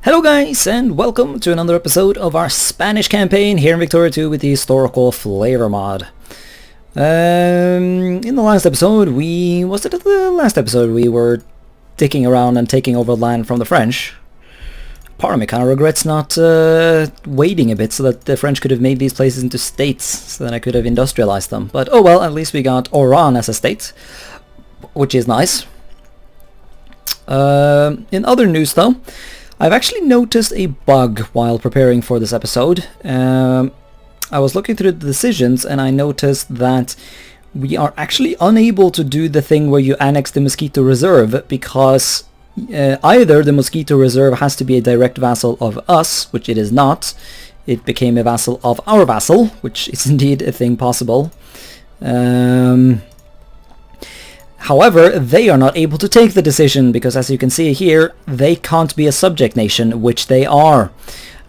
Hello guys, and welcome to another episode of our Spanish campaign here in Victoria 2 with the historical flavor mod. In the last episode, we were dicking around and taking over land from the French. Part of me kind of regrets not waiting a bit so that the French could have made these places into states, so that I could have industrialized them. But oh well, at least we got Oran as a state, which is nice. In other news though, I've actually noticed a bug while preparing for this episode. I was looking through the decisions and I noticed that we are actually unable to do the thing where you annex the Mosquito Reserve because either the Mosquito Reserve has to be a direct vassal of us, which it is not. It became a vassal of our vassal, which is indeed a thing possible. However, they are not able to take the decision because, as you can see here, they can't be a subject nation, which they are.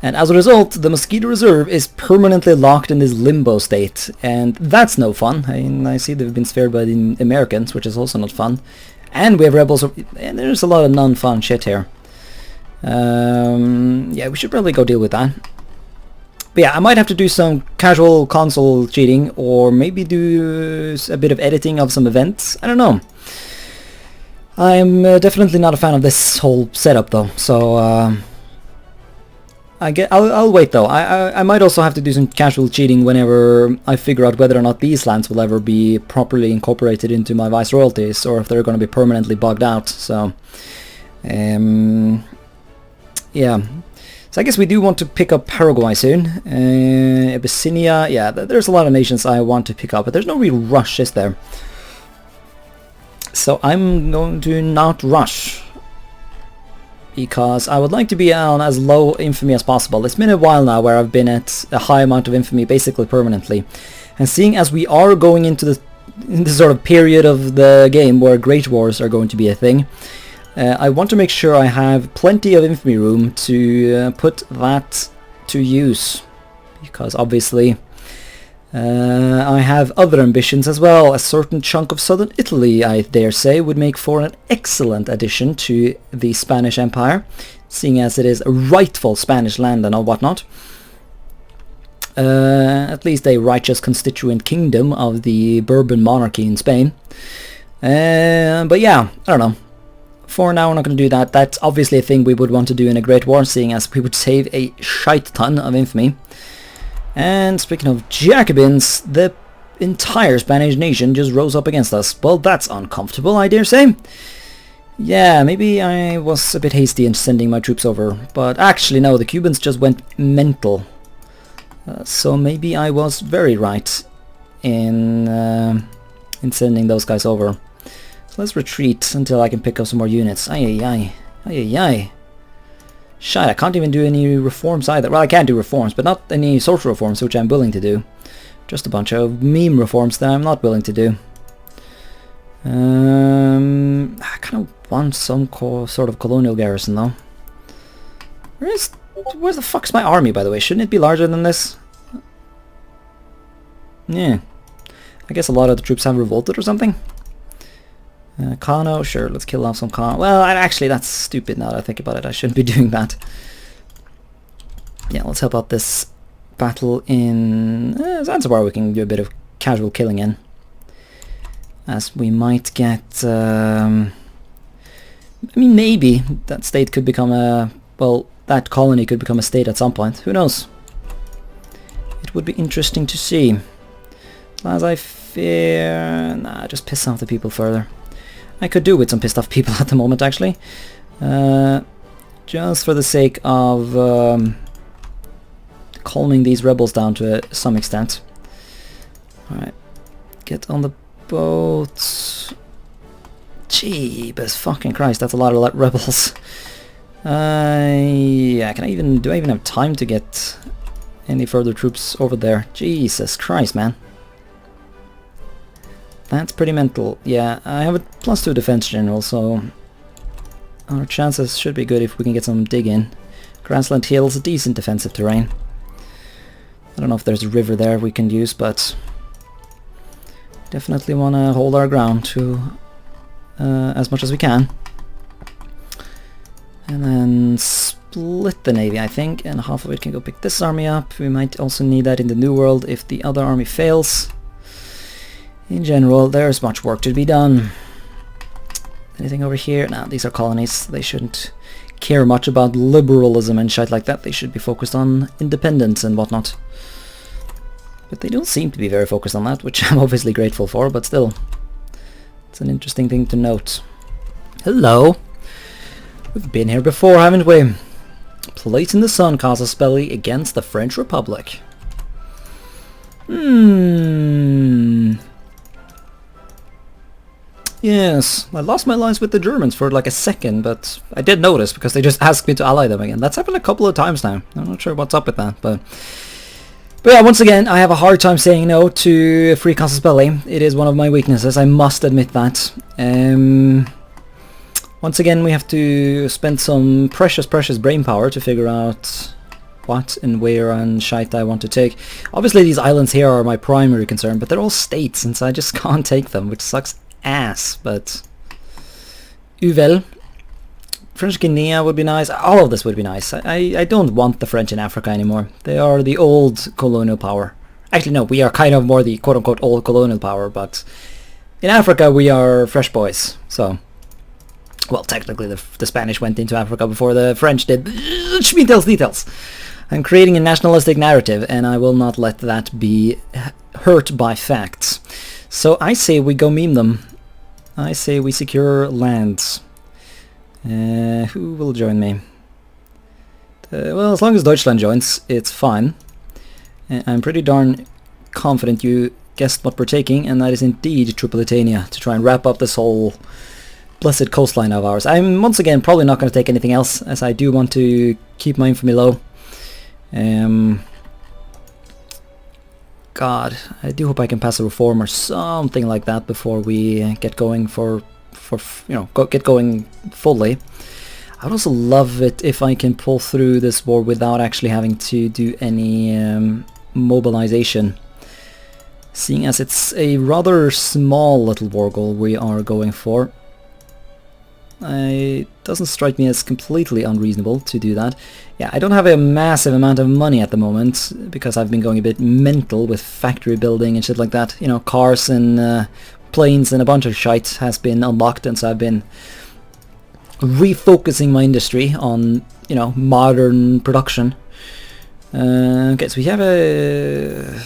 And as a result, the Mosquito Reserve is permanently locked in this limbo state, and that's no fun. I see they've been spared by the Americans, which is also not fun. And we have rebels, and there's a lot of non-fun shit here. Yeah, we should probably go deal with that. But yeah, I might have to do some casual console cheating, or maybe do a bit of editing of some events. I don't know. I'm definitely not a fan of this whole setup though, so I'll wait though. I might also have to do some casual cheating whenever I figure out whether or not these lands will ever be properly incorporated into my viceroyalties, or if they're going to be permanently bugged out. So, yeah. So I guess we do want to pick up Paraguay soon. Abyssinia, yeah, there's a lot of nations I want to pick up, but there's no real rush, is there? So I'm going to not rush, because I would like to be on as low infamy as possible. It's been a while now where I've been at a high amount of infamy, basically permanently. And seeing as we are going into the sort of period of the game where Great Wars are going to be a thing, I want to make sure I have plenty of infamy room to put that to use, because obviously I have other ambitions as well. A certain chunk of southern Italy, I dare say, would make for an excellent addition to the Spanish Empire, seeing as it is a rightful Spanish land and all whatnot. At least a righteous constituent kingdom of the Bourbon monarchy in Spain. But yeah, I don't know. For now, we're not going to do that. That's obviously a thing we would want to do in a Great War, seeing as we would save a shite ton of infamy. And speaking of Jacobins, the entire Spanish nation just rose up against us. Well, that's uncomfortable, I dare say. Yeah, maybe I was a bit hasty in sending my troops over. But actually, no, the Cubans just went mental. So maybe I was very right in sending those guys over. So let's retreat until I can pick up some more units. Ay. Shit, I can't even do any reforms either. Well, I can do reforms, but not any social reforms, which I'm willing to do. Just a bunch of meme reforms that I'm not willing to do. I kind of want some sort of colonial garrison, though. Where the fuck's my army, by the way? Shouldn't it be larger than this? Yeah. I guess a lot of the troops have revolted or something. Kano, sure, let's kill off some Kano. Well, actually, that's stupid now that I think about it. I shouldn't be doing that. Yeah, let's help out this battle in Zanzibar. We can do a bit of casual killing in. As we might get... I mean, maybe that state could become a... Well, that colony could become a state at some point. Who knows? It would be interesting to see. As I fear... Nah, just piss off the people further. I could do with some pissed off people at the moment, actually. Just for the sake of calming these rebels down to some extent. Alright. Get on the boat. Jeebus fucking Christ, that's a lot of rebels. Yeah, do I even have time to get any further troops over there? Jesus Christ, man. That's pretty mental. Yeah, I have a +2 defense general, so our chances should be good if we can get some dig in. Grassland Hills, decent defensive terrain. I don't know if there's a river there we can use, but definitely want to hold our ground to as much as we can. And then split the navy, I think, and half of it can go pick this army up. We might also need that in the New World if the other army fails. In general, there's much work to be done. Anything over here? No, these are colonies. They shouldn't care much about liberalism and shit like that. They should be focused on independence and whatnot. But they don't seem to be very focused on that, which I'm obviously grateful for, but still. It's an interesting thing to note. Hello! We've been here before, haven't we? Place in the Sun casus belli against the French Republic. Yes, I lost my lines with the Germans for like a second, but I did notice because they just asked me to ally them again. That's happened a couple of times now. I'm not sure what's up with that, but yeah, once again, I have a hard time saying no to free casus belli. It is one of my weaknesses, I must admit that. Once again, we have to spend some precious brain power to figure out what and where and shite I want to take. Obviously, these islands here are my primary concern, but they're all states, and so I just can't take them, which sucks ass, but Uvel. French Guinea would be nice. All of this would be nice. I don't want the French in Africa anymore. They are the old colonial power. Actually, no, we are kind of more the quote-unquote old colonial power, but in Africa we are fresh boys, so... Well, technically the Spanish went into Africa before the French did. Details. I'm creating a nationalistic narrative, and I will not let that be hurt by facts. So I say we go meme them. I say we secure lands. Who will join me? Well, as long as Deutschland joins, it's fine. I'm pretty darn confident you guessed what we're taking, and that is indeed Tripolitania, to try and wrap up this whole blessed coastline of ours. I'm once again probably not going to take anything else, as I do want to keep my infamy low. God, I do hope I can pass a reform or something like that before we get going get going fully. I would also love it if I can pull through this war without actually having to do any mobilization. Seeing as it's a rather small little war goal we are going for. It doesn't strike me as completely unreasonable to do that. Yeah, I don't have a massive amount of money at the moment because I've been going a bit mental with factory building and shit like that. You know, cars and planes and a bunch of shite has been unlocked, and so I've been refocusing my industry on, you know, modern production. Okay, so we have a...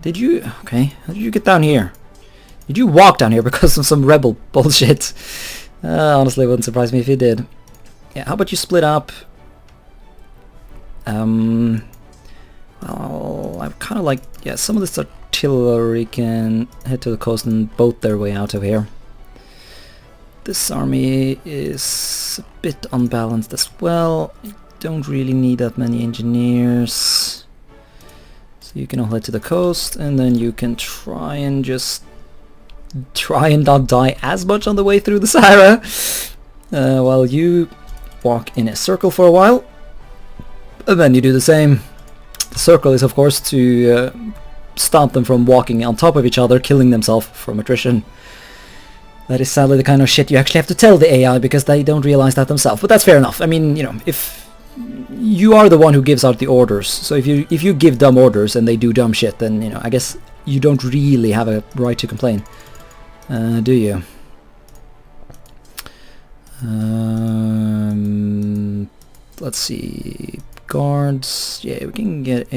Did you... Okay, how did you get down here? Did you walk down here because of some rebel bullshit? Honestly, it wouldn't surprise me if you did. Yeah, how about you split up? Well, I kind of like... Yeah, some of this artillery can head to the coast and boat their way out of here. This army is a bit unbalanced as well. I don't really need that many engineers. So you can all head to the coast, and then you can try and not die as much on the way through the Sahara, while you walk in a circle for a while, and then you do the same. The circle is of course to stop them from walking on top of each other, killing themselves from attrition. That is sadly the kind of shit you actually have to tell the AI, because they don't realize that themselves, but that's fair enough. I mean, you know, if you are the one who gives out the orders, so if you give dumb orders and they do dumb shit, then, you know, I guess you don't really have a right to complain. Do you? Let's see. Guards. Yeah, we can get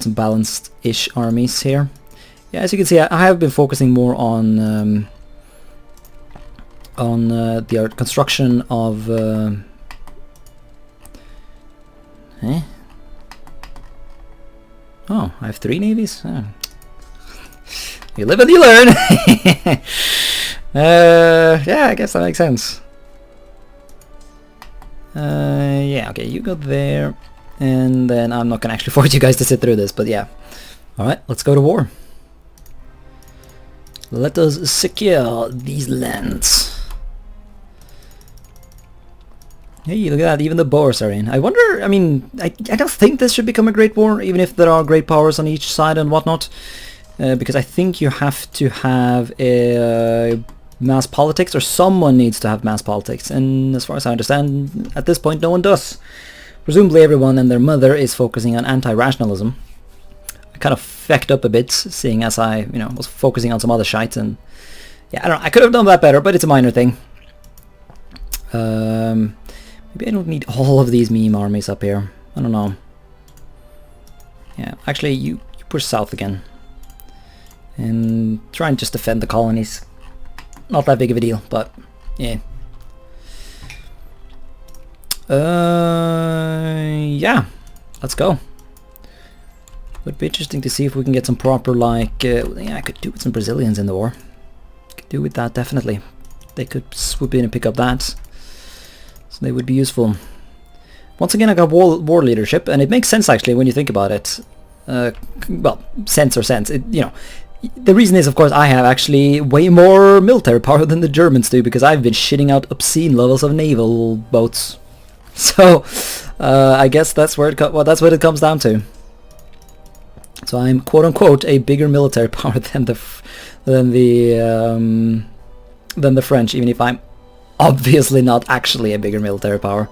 some balanced-ish armies here. Yeah, as you can see, I have been focusing more on the construction of. Oh, I have 3 navies. Oh. You live and you learn. Yeah, I guess that makes sense. Yeah, okay, you go there, and then I'm not gonna actually force you guys to sit through this, but yeah. Alright, let's go to war. Let us secure these lands. Hey, look at that, even the Boers are in. I wonder, I mean, I don't think this should become a great war, even if there are great powers on each side and whatnot. Because I think you have to have a mass politics, or someone needs to have mass politics, and as far as I understand, at this point no one does. Presumably everyone and their mother is focusing on anti-rationalism. I kind of fecked up a bit, seeing as I, was focusing on some other shite, and yeah, I don't know, I could have done that better, but it's a minor thing. Maybe I don't need all of these meme armies up here. I don't know. Yeah, actually, you push south again. And try and just defend the colonies. Not that big of a deal, but yeah. Yeah, let's go. Would be interesting to see if we can get some proper, like, yeah, I could do with some Brazilians in the war. Could do with that, definitely. They could swoop in and pick up that. So they would be useful. Once again, I got war leadership, and it makes sense actually when you think about it. Well, sense. The reason is, of course, I have actually way more military power than the Germans do, because I've been shitting out obscene levels of naval boats. So, I guess that's where that's what it comes down to. So I'm quote unquote a bigger military power than the French, even if I'm obviously not actually a bigger military power.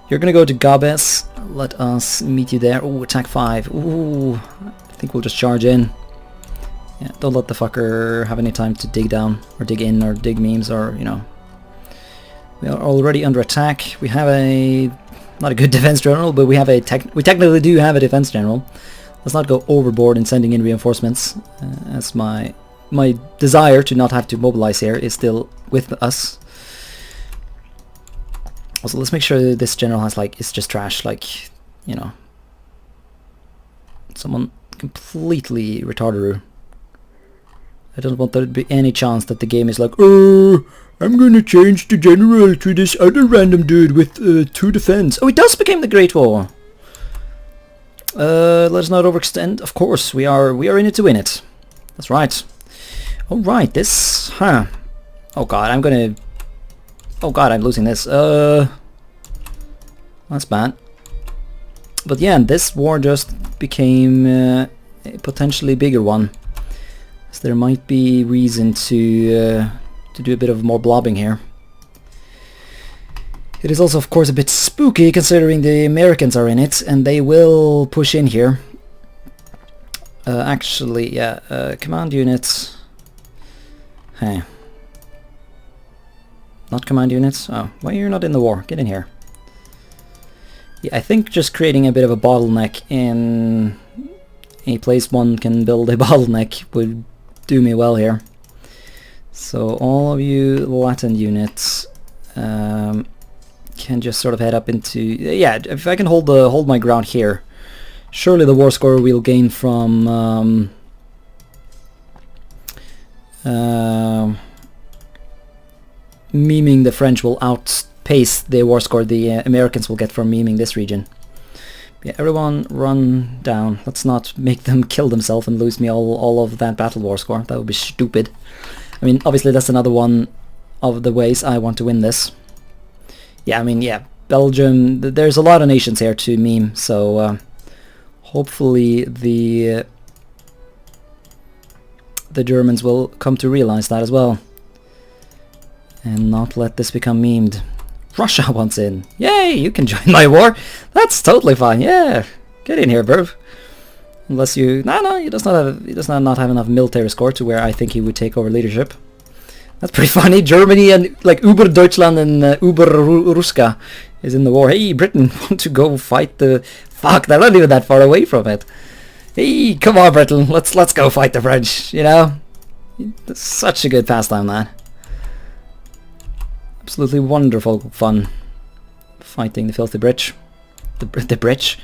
You're gonna go to Gabes. Let us meet you there. Ooh, attack 5. Ooh, I think we'll just charge in. Yeah, don't let the fucker have any time to dig down, or dig in, or dig memes, or, We are already under attack. We have not a good defense general, but we technically do have a defense general. Let's not go overboard in sending in reinforcements, as my desire to not have to mobilize here is still with us. Also, let's make sure that this general has, like, it's just trash, like, someone completely retarded. I don't want there to be any chance that the game is like, oh, I'm gonna change the general to this other random dude with 2 defense. Oh, it does become the Great War. Let's not overextend. Of course, we are in it to win it. That's right. All right, this, Oh God, I'm losing this. That's bad. But yeah, this war just became a potentially bigger one. So there might be reason to do a bit of more blobbing here. It is also, of course, a bit spooky considering the Americans are in it, and they will push in here. Actually, yeah, command units. Hey. Not command units? Oh, why you're not in the war? Get in here. Yeah, I think just creating a bit of a bottleneck in a place one can build a bottleneck would do me well here. So all of you Latin units can just sort of head up into, yeah, if I can hold my ground here, surely the war score we'll gain from memeing the French will outpace the war score the Americans will get from memeing this region. Yeah, everyone run down. Let's not make them kill themselves and lose me all of that battle war score. That would be stupid. I mean, obviously that's another one of the ways I want to win this. Yeah, I mean, yeah, Belgium, there's a lot of nations here to meme, so hopefully the Germans will come to realize that as well. And not let this become memed. Russia wants in. Yay, you can join my war. That's totally fine. Yeah, get in here, bro. Unless you... No, he does not have enough military score to where I think he would take over leadership. That's pretty funny. Germany and, like, Uber Deutschland and Uber Ruska is in the war. Hey, Britain, want to go fight the... Fuck, they're not even that far away from it. Hey, come on, Britain. Let's go fight the French, It's such a good pastime, man. Absolutely wonderful fun fighting the filthy British. The British?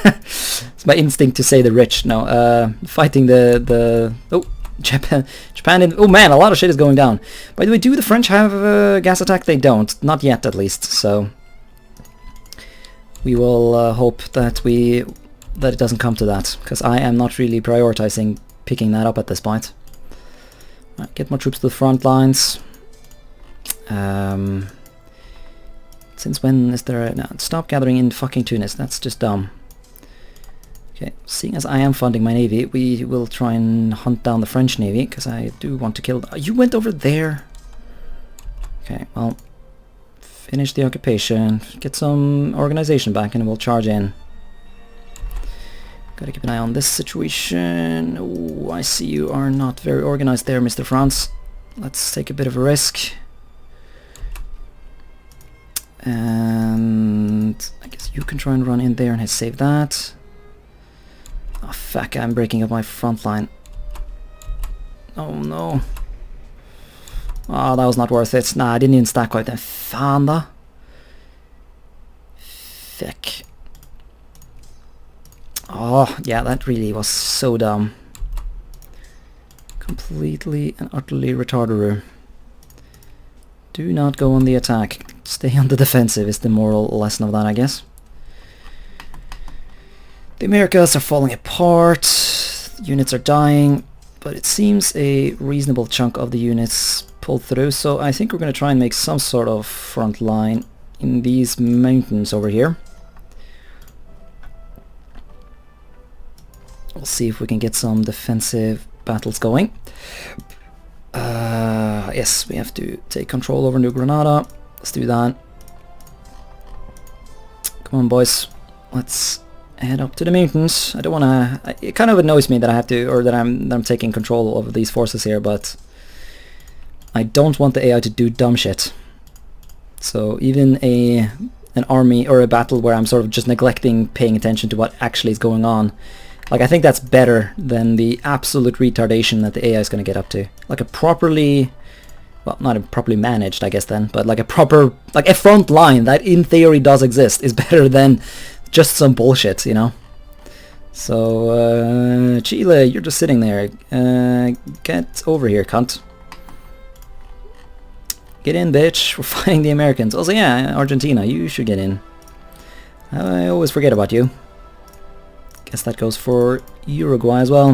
It's my instinct to say the rich. No, fighting the oh, Japan in, oh man, a lot of shit is going down. By the way, do the French have a gas attack? They don't, not yet at least. So we will hope that it doesn't come to that, because I am not really prioritizing picking that up at this point. Right, get more troops to the front lines. Since when is there no, stop gathering in fucking Tunis, that's just dumb. Okay, seeing as I am funding my navy, we will try and hunt down the French navy, because I do want to kill... You went over there? Okay, well, finish the occupation, get some organization back, and we'll charge in. Gotta keep an eye on this situation. Ooh, I see you are not very organized there, Mr. France. Let's take a bit of a risk. And I guess you can try and run in there and save that. Oh fuck, I'm breaking up my front line. Oh no. Oh, that was not worth it. Nah, I didn't even stack quite then. Fan da. Fuck. Oh, yeah, that really was so dumb. Completely and utterly retarded. Do not go on the attack. Stay on the defensive is the moral lesson of that, I guess. The Americas are falling apart. Units are dying. But it seems a reasonable chunk of the units pulled through. So I think we're going to try and make some sort of front line in these mountains over here. We'll see if we can get some defensive battles going. Yes, we have to take control over New Granada. Let's do that. Come on, boys. Let's head up to the mountains. I don't want to... It kind of annoys me that I have to, or that I'm taking control over these forces here, but I don't want the AI to do dumb shit. So even an army or a battle where I'm sort of just neglecting paying attention to what actually is going on, like, I think that's better than the absolute retardation that the AI is going to get up to. Like a properly, well, not a properly managed, I guess then, but like a proper, like a front line that in theory does exist is better than just some bullshit, you know? So, Chile, you're just sitting there. Get over here, cunt. Get in, bitch. We're fighting the Americans. Also, yeah, Argentina, you should get in. I always forget about you. Guess that goes for Uruguay as well.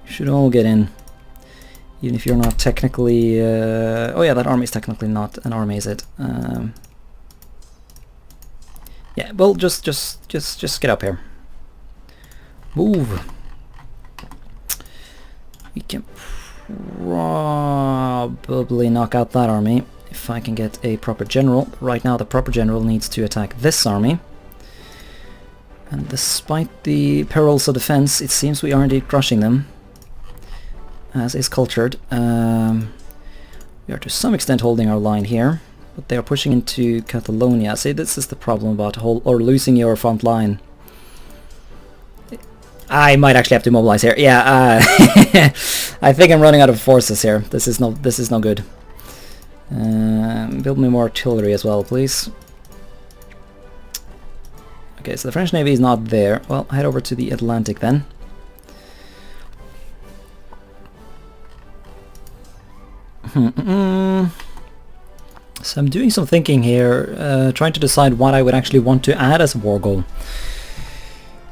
You should all get in. Even if you're not technically... oh yeah, that army is technically not an army, is it? Yeah, well, just get up here. Move. We can probably knock out that army if I can get a proper general. Right now, the proper general needs to attack this army. And despite the perils of defense, it seems we are indeed crushing them, as is cultured. We are to some extent holding our line here, but they are pushing into Catalonia. See, this is the problem about losing your front line. I might actually have to mobilize here. Yeah, I think I'm running out of forces here. This is no good. Build me more artillery as well, please. Okay, so the French Navy is not there. Well, head over to the Atlantic then. So I'm doing some thinking here, trying to decide what I would actually want to add as a war goal.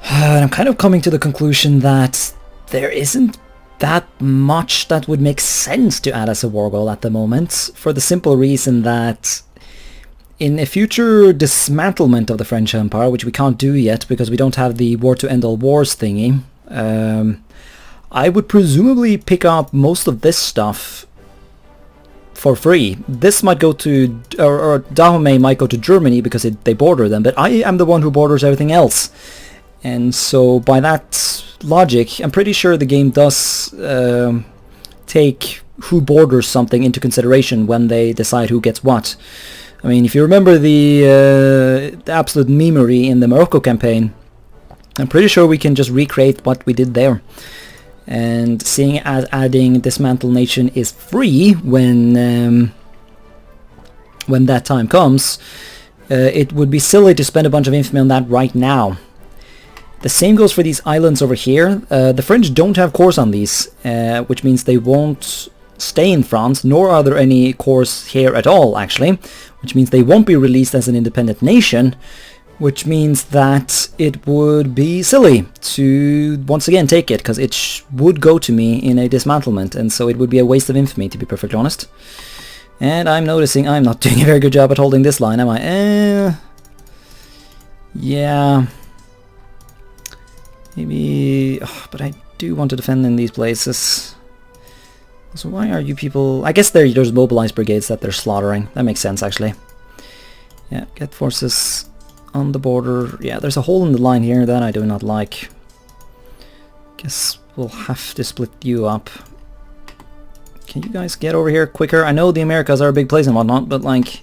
And I'm kind of coming to the conclusion that there isn't that much that would make sense to add as a war goal at the moment, for the simple reason that in a future dismantlement of the French Empire, which we can't do yet because we don't have the war to end all wars thingy, I would presumably pick up most of this stuff for free. This might go to, or Dahomey might go to Germany because they border them, but I am the one who borders everything else. And so by that logic, I'm pretty sure the game does take who borders something into consideration when they decide who gets what. I mean, if you remember the absolute memery in the Morocco campaign, I'm pretty sure we can just recreate what we did there. And seeing as adding Dismantle Nation is free when that time comes, it would be silly to spend a bunch of infamy on that right now. The same goes for these islands over here. The French don't have cores on these, which means they won't stay in France, nor are there any cores here at all, actually, which means they won't be released as an independent nation, which means that it would be silly to once again take it, because it would go to me in a dismantlement, and so it would be a waste of infamy, to be perfectly honest. And I'm noticing I'm not doing a very good job at holding this line, am I? Yeah. Maybe... Oh, but I do want to defend in these places. So why are you people... I guess there's mobilized brigades that they're slaughtering. That makes sense, actually. Yeah, get forces on the border. Yeah, there's a hole in the line here that I do not like. Guess we'll have to split you up. Can you guys get over here quicker? I know the Americas are a big place and whatnot, but like...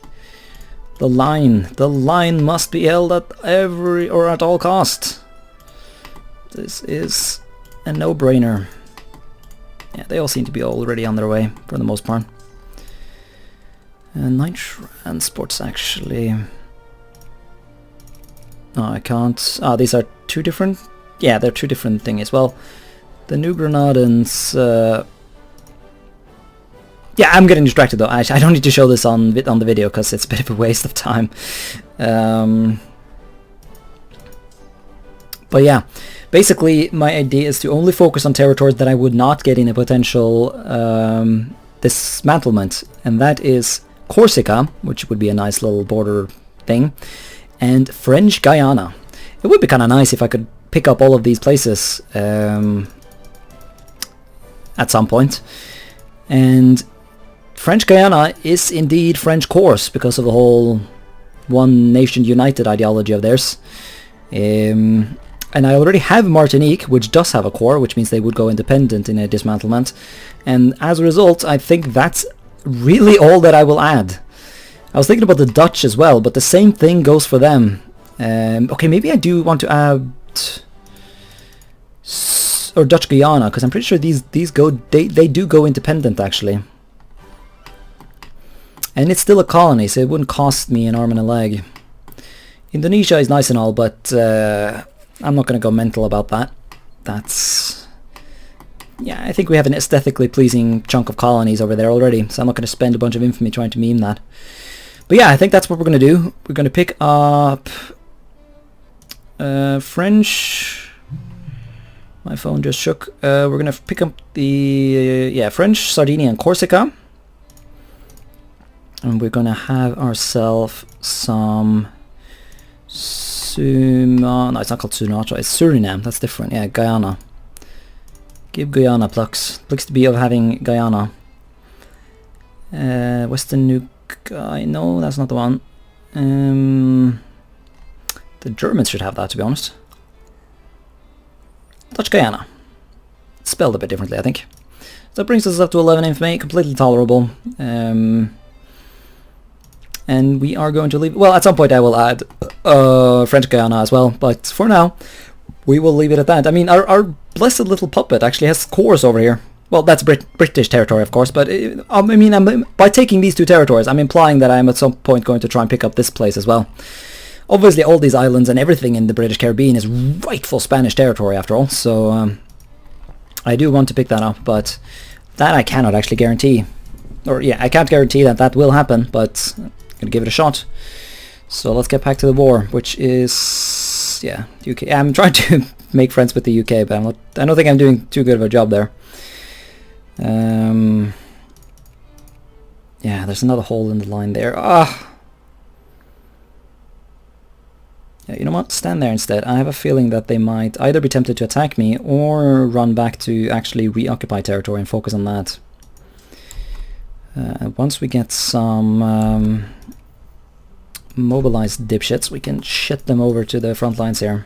The line must be held at at all cost. This is a no-brainer. Yeah, they all seem to be already on their way, for the most part. And night transports, actually... Oh, I can't... Ah, these are two different... Yeah, they're two different things. Well, the New Grenadans... Yeah, I'm getting distracted though. I don't need to show this on the video because it's a bit of a waste of time. But yeah, basically my idea is to only focus on territories that I would not get in a potential dismantlement, and that is Corsica, which would be a nice little border thing, and French Guiana. It would be kind of nice if I could pick up all of these places at some point. And French Guiana is indeed French course because of the whole one nation united ideology of theirs. And I already have Martinique, which does have a core, which means they would go independent in a dismantlement. And as a result, I think that's really all that I will add. I was thinking about the Dutch as well, but the same thing goes for them. Okay, maybe I do want to add... or Dutch Guyana, because I'm pretty sure these go... They do go independent, actually. And it's still a colony, so it wouldn't cost me an arm and a leg. Indonesia is nice and all, but I'm not going to go mental about that. That's... Yeah, I think we have an aesthetically pleasing chunk of colonies over there already, so I'm not going to spend a bunch of infamy trying to meme that. But yeah, I think that's what we're going to do. We're going to pick up... French... My phone just shook. We're going to pick up the... French, Sardinia and Corsica. And we're gonna have ourselves some no, it's not called Sumatra, it's Suriname, that's different. Yeah, Guyana. Give Guyana plucks. Looks to be of having Guyana. Western New Guy, no, that's not the one. The Germans should have that, to be honest. Dutch Guyana. It's spelled a bit differently, I think. So that brings us up to 11 infamy, completely tolerable. And we are going to leave... Well, at some point I will add French Guiana as well, but for now, we will leave it at that. I mean, our blessed little puppet actually has cores over here. Well, that's British territory, of course, but I mean, by taking these two territories, I'm implying that I'm at some point going to try and pick up this place as well. Obviously, all these islands and everything in the British Caribbean is rightful Spanish territory, after all, so I do want to pick that up, but that I cannot actually guarantee. Or, yeah, I can't guarantee that that will happen, but... Gonna give it a shot. So let's get back to the war, which is... Yeah, UK. I'm trying to make friends with the UK, but I don't think I'm doing too good of a job there. Yeah, there's another hole in the line there. Ah! Yeah, you know what? Stand there instead. I have a feeling that they might either be tempted to attack me or run back to actually reoccupy territory and focus on that. Once we get some mobilized dipshits, we can shit them over to the front lines here.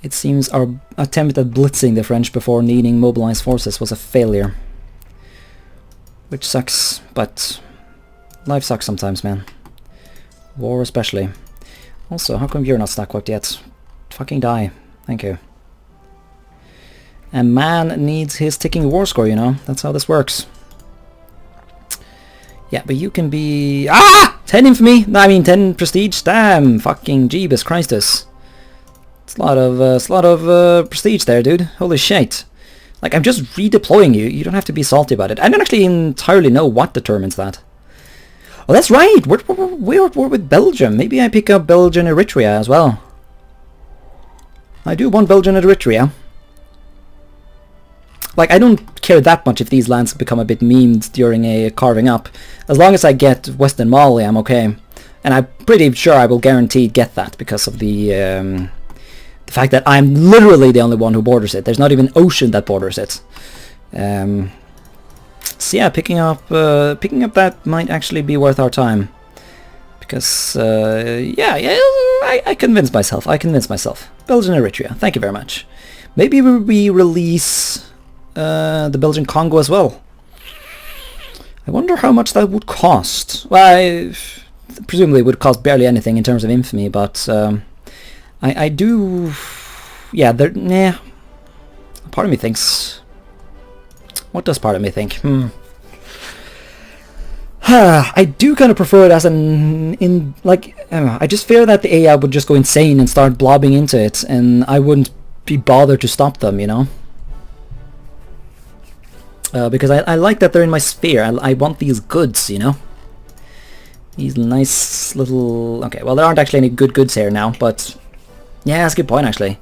It seems our attempt at blitzing the French before needing mobilized forces was a failure. Which sucks, but life sucks sometimes, man. War especially. Also, how come you're not stack wiped yet? Fucking die. Thank you. A man needs his ticking war score, you know? That's how this works. Yeah, but you can be... Ah! 10 infamy! I mean 10 prestige? Damn! Fucking Jeebus Christus. It's a lot of prestige there, dude. Holy shit. Like, I'm just redeploying you. You don't have to be salty about it. I don't actually entirely know what determines that. Oh, that's right! We're with Belgium. Maybe I pick up Belgian Eritrea as well. I do want Belgian Eritrea. Like, I don't care that much if these lands become a bit memed during a carving up. As long as I get Western Mali, I'm okay. And I'm pretty sure I will guaranteed get that because of the fact that I'm literally the only one who borders it. There's not even ocean that borders it. So yeah, picking up that might actually be worth our time. Because, yeah, I convinced myself. Belgian Eritrea, thank you very much. Maybe we release the Belgian Congo as well. I wonder how much that would cost. Well, presumably it would cost barely anything in terms of infamy, but I do... Yeah, part of me thinks... What does part of me think? I do kind of prefer it as I just fear that the AI would just go insane and start blobbing into it, and I wouldn't be bothered to stop them, you know? Because I like that they're in my sphere. I want these goods, you know? These nice little... Okay, well, there aren't actually any good goods here now, but... Yeah, that's a good point, actually.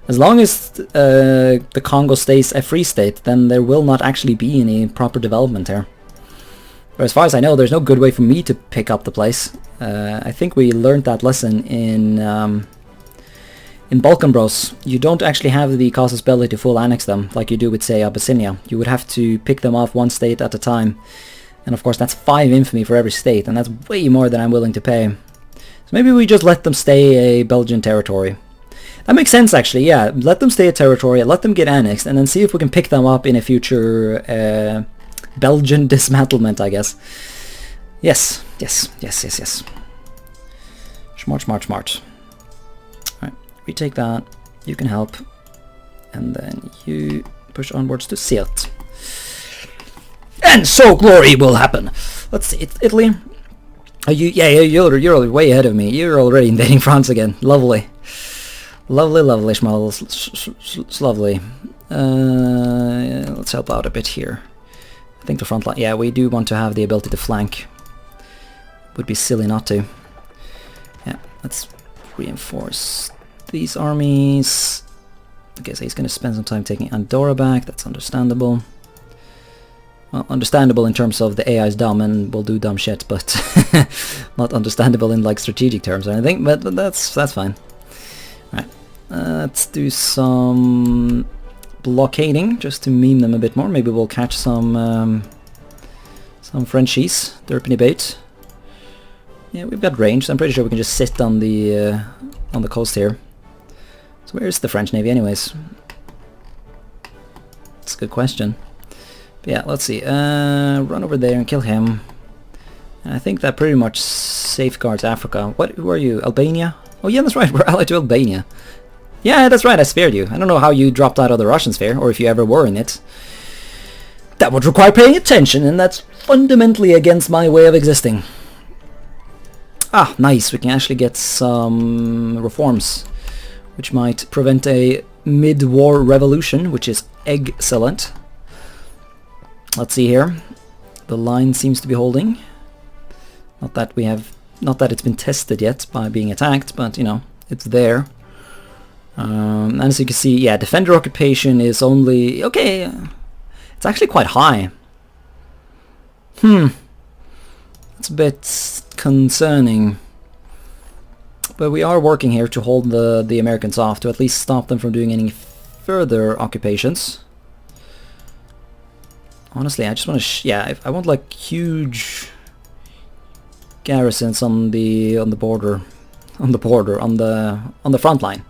As long as the Congo stays a free state, then there will not actually be any proper development here. But as far as I know, there's no good way for me to pick up the place. I think we learned that lesson in Balkan Bros. You don't actually have the casus belli to full annex them, like you do with, say, Abyssinia. You would have to pick them off one state at a time. And of course, that's 5 infamy for every state, and that's way more than I'm willing to pay. So maybe we just let them stay a Belgian territory. That makes sense, actually, yeah. Let them stay a territory, let them get annexed, and then see if we can pick them up in a future... Belgian dismantlement, I guess. Yes. Smart. Alright, we take that. You can help. And then you push onwards to Sirt. And so glory will happen. Let's see, it's Italy. Are you? Yeah, you're way ahead of me. You're already invading France again. Lovely. Lovely, Schmalls. It's lovely. Let's help out a bit here. I think the front line, yeah, we do want to have the ability to flank. Would be silly not to. Yeah, let's reinforce these armies. Okay, so he's going to spend some time taking Andorra back, that's understandable. Well, understandable in terms of the AI is dumb and will do dumb shit, but not understandable in like strategic terms or anything, but that's fine. Alright, let's do some... blockading, just to meme them a bit more. Maybe we'll catch some Frenchies, derpiny bait. Yeah, we've got range, so I'm pretty sure we can just sit on the coast here. So where is the French Navy anyways? That's a good question. But yeah, let's see. Run over there and kill him. And I think that pretty much safeguards Africa. Who are you? Albania? Oh yeah, that's right, we're allied to Albania. Yeah, that's right, I spared you. I don't know how you dropped out of the Russian sphere, or if you ever were in it. That would require paying attention, and that's fundamentally against my way of existing. Ah, nice, we can actually get some reforms, which might prevent a mid-war revolution, which is excellent. Let's see here. The line seems to be holding. Not that it's been tested yet by being attacked, but, you know, it's there. And as you can see, yeah, defender occupation is only... Okay, it's actually quite high. It's a bit concerning. But we are working here to hold the Americans off, to at least stop them from doing any further occupations. Honestly, I just want to... yeah, I want like huge garrisons on the border, on the front line.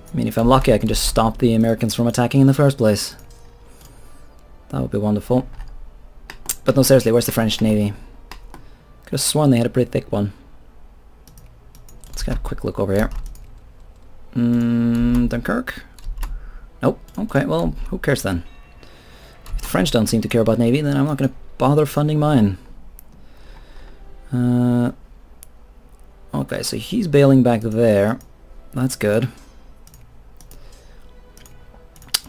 I mean, if I'm lucky, I can just stop the Americans from attacking in the first place. That would be wonderful. But no, seriously, where's the French Navy? Could have sworn they had a pretty thick one. Let's get a quick look over here. Dunkirk? Nope. Okay, well, who cares then? If the French don't seem to care about Navy, then I'm not going to bother funding mine. Okay, so he's bailing back there. That's good.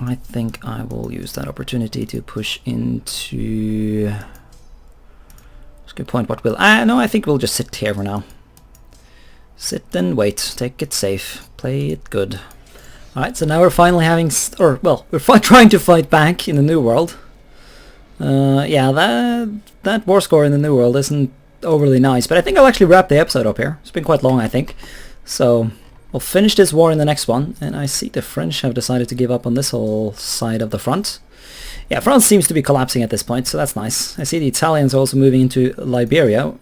I think I will use that opportunity to push into... That's a good point. What will... no, I think we'll just sit here for now. Sit and wait. Take it safe. Play it good. Alright, so now we're finally having... we're trying to fight back in the New World. Yeah, that war score in the New World isn't overly nice, but I think I'll actually wrap the episode up here. It's been quite long, I think. So, We'll finish this war in the next one, and I see the French have decided to give up on this whole side of the front. Yeah, France seems to be collapsing at this point, so that's nice. I see the Italians are also moving into Libya,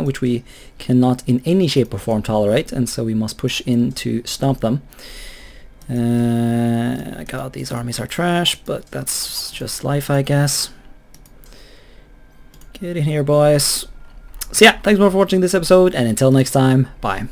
which we cannot in any shape or form tolerate, and so we must push in to stop them. God, these armies are trash, but that's just life, I guess. Get in here, boys. So yeah, thanks more for watching this episode, and until next time, bye.